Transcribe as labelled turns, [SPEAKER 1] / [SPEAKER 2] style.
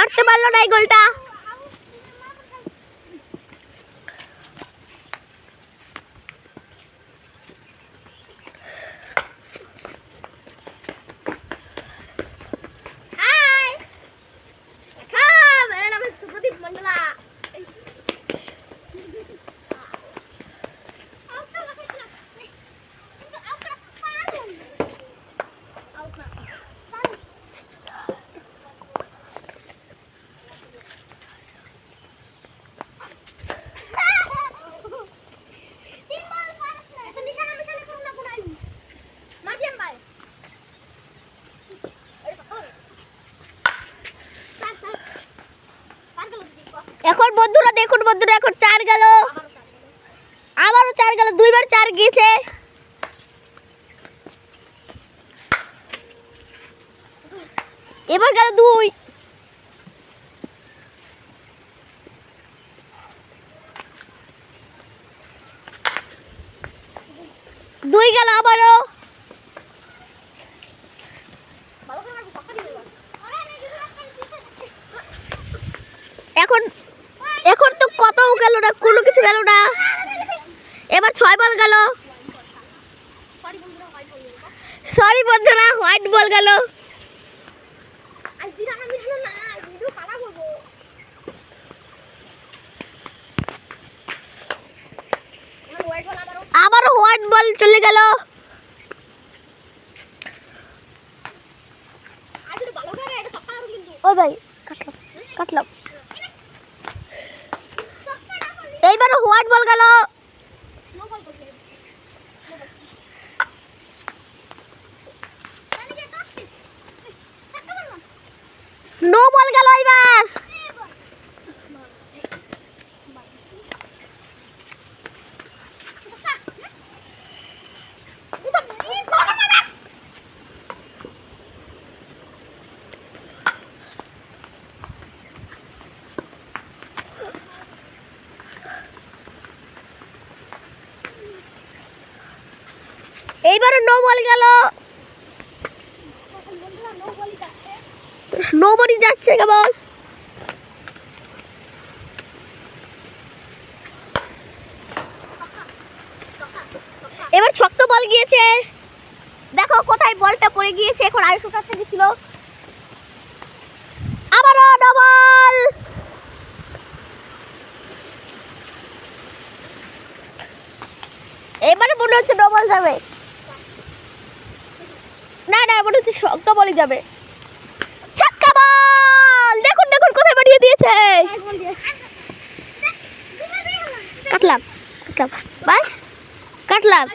[SPEAKER 1] মারতে পারলো না এই গোলটা। এখন বন্ধুরা দেখুন বন্ধুরা, এখন 4 গেল, আবারও 4 গেল, দুইবার 4 গিয়েছে। এবার গেল 2, গেল আবারও। এখন এখন তো কত গেল না, কোনো কিছু গেল না। এবার 6 বল গেল। সরি বন্ধুরা, হোয়াইট বল গেল। আবারও হোয়াইট বল চলে গেল। ও ভাই কাটলাম। এইবারও হোয়াইট বল গেল। নো বল গেল এবার। এইবারও নো বল গেল। নো বলই যাচ্ছে কেবল। এবার ছক্কা বল গিয়েছে, দেখো কোথায় বলটা পড়ে গিয়েছে। এখন আয়ুষ কাছে গেছিল, আবারও ডবল। এবারে মনে হচ্ছে ডবল যাবে। না না, মনে হচ্ছে ছক্কা বলই যাবে। ছক্কা বল, দেখুন দেখুন কোথায় পাঠিয়ে দিয়েছে। কাটলাম বাই, কাটলাম।